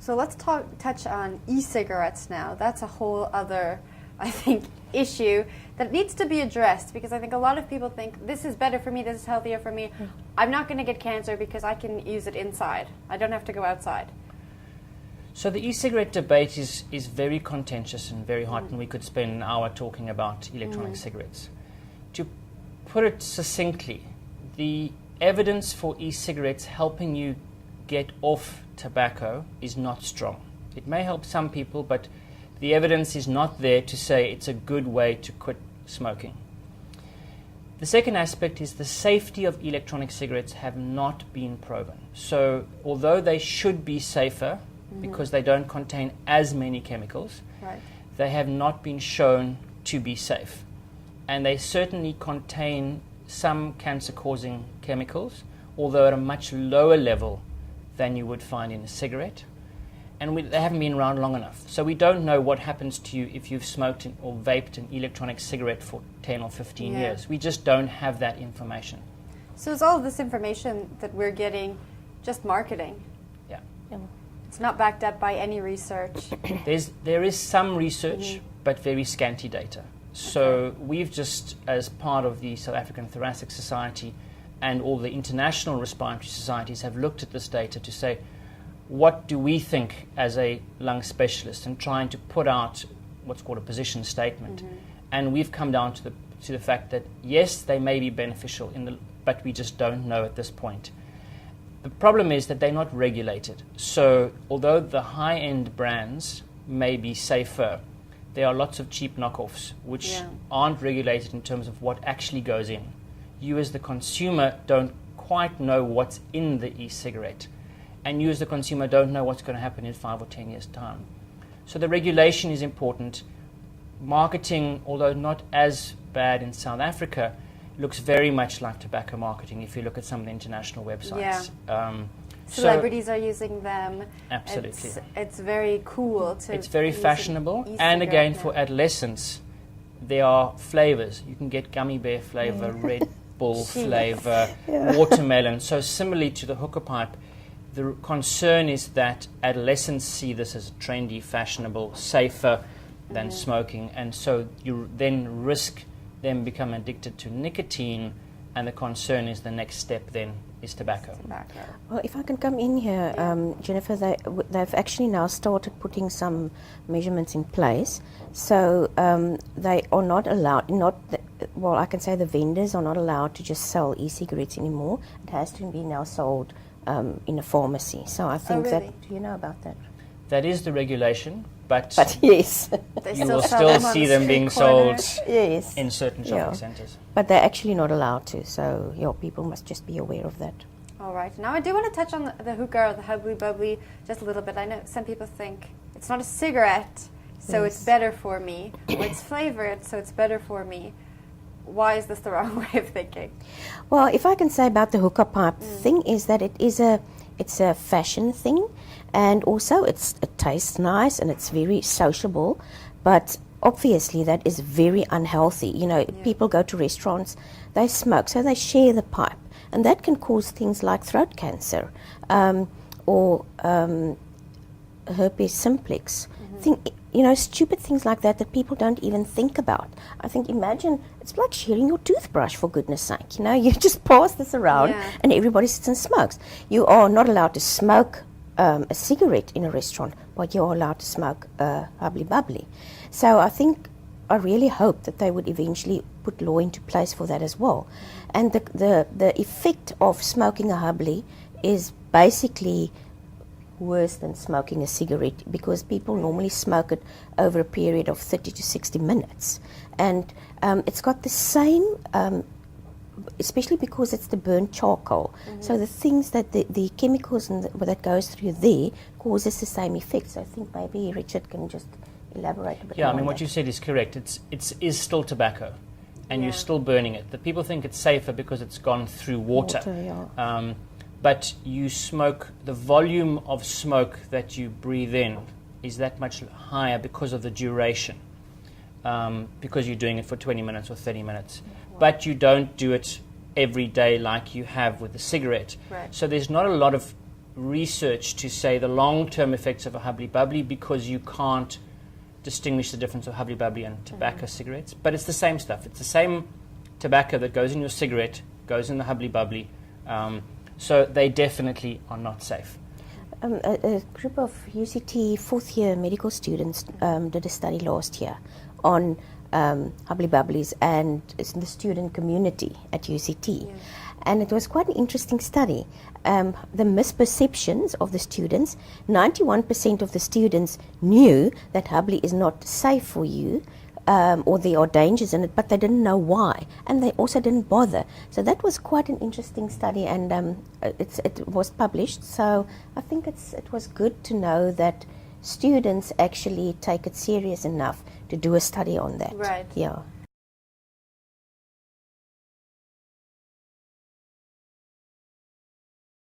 So let's touch on e-cigarettes now. That's a whole other, I think, issue that needs to be addressed, because I think a lot of people think this is better for me, this is healthier for me. I'm not going to get cancer because I can use it inside. I don't have to go outside. So the e-cigarette debate is very contentious and very hot, and we could spend an hour talking about electronic cigarettes. To put it succinctly, the evidence for e-cigarettes helping you get off tobacco is not strong. It may help some people, but the evidence is not there to say it's a good way to quit smoking. The second aspect is the safety of electronic cigarettes have not been proven. So although they should be safer because they don't contain as many chemicals, they have not been shown to be safe. And they certainly contain some cancer-causing chemicals, although at a much lower level than you would find in a cigarette. And they haven't been around long enough. So we don't know what happens to you if you've smoked or vaped an electronic cigarette for 10 or 15 years. We just don't have that information. So is all of this information that we're getting just marketing? Yeah. It's not backed up by any research? There is some research, but very scanty data. So we've just, as part of the South African Thoracic Society and all the international respiratory societies, have looked at this data to say, what do we think as a lung specialist, and trying to put out what's called a position statement. And we've come down to the fact that yes, they may be beneficial, but we just don't know at this point. The problem is that they're not regulated. So although the high-end brands may be safer, there are lots of cheap knockoffs which aren't regulated in terms of what actually goes in. You as the consumer don't quite know what's in the e-cigarette. And you as the consumer don't know what's going to happen in 5 or 10 years' time. So the regulation is important. Marketing, although not as bad in South Africa, looks very much like tobacco marketing if you look at some of the international websites. Celebrities are using them. Absolutely. It's very cool. It's very fashionable. And again, for adolescents, there are flavors. You can get gummy bear flavor, Red Bull flavor, watermelon. So similarly to the hookah pipe, the concern is that adolescents see this as trendy, fashionable, safer than smoking, and so you then risk them become addicted to nicotine, and the concern is the next step then is tobacco. Well, if I can come in here, Jennifer, they've actually now started putting some measurements in place. So they are not allowed, I can say the vendors are not allowed to just sell e-cigarettes anymore. It has to be now sold in a pharmacy. So I think do you know about that? That is the regulation, but yes, you will still see them being sold in certain shopping centres. But they're actually not allowed to, so people must just be aware of that. All right. Now I do want to touch on the hookah or the hubbly bubbly just a little bit. I know some people think it's not a cigarette, so it's better for me, or it's flavored, so it's better for me. Why is this the wrong way of thinking? Well, if I can say about the hookah pipe thing is that it's a fashion thing, and also it tastes nice and it's very sociable, but obviously that is very unhealthy. People go to restaurants, they smoke, so they share the pipe, and that can cause things like throat cancer or herpes simplex. Stupid things like that people don't even think about. I think, imagine, it's like sharing your toothbrush, for goodness sake. You just pass this around and everybody sits and smokes. You are not allowed to smoke a cigarette in a restaurant, but you are allowed to smoke hubbly bubbly. So I really hope that they would eventually put law into place for that as well. And the effect of smoking a hubbly is basically worse than smoking a cigarette, because people normally smoke it over a period of 30 to 60 minutes. And it's got the same, especially because it's the burnt charcoal. So the things that the chemicals that goes through there causes the same effect. So I think maybe Richard can just elaborate a bit more. Yeah, what you said is correct. It is still tobacco, and you're still burning it. The people think it's safer because it's gone through water. But you smoke, the volume of smoke that you breathe in is that much higher because of the duration, because you're doing it for 20 minutes or 30 minutes. But you don't do it every day like you have with the cigarette. So there's not a lot of research to say the long-term effects of a hubbly bubbly because you can't distinguish the difference of hubbly bubbly and tobacco cigarettes. But it's the same stuff. It's the same tobacco that goes in your cigarette, goes in the hubbly bubbly. So they definitely are not safe. A group of UCT fourth year medical students did a study last year on hubbly bubblies and the student community at UCT. Yeah. And it was quite an interesting study. The misperceptions of the students, 91% of the students knew that hubbly is not safe for you, or there are dangers in it, but they didn't know why, and they also didn't bother. So that was quite an interesting study, and it was published. So I think it was good to know that students actually take it serious enough to do a study on that. Right. Yeah.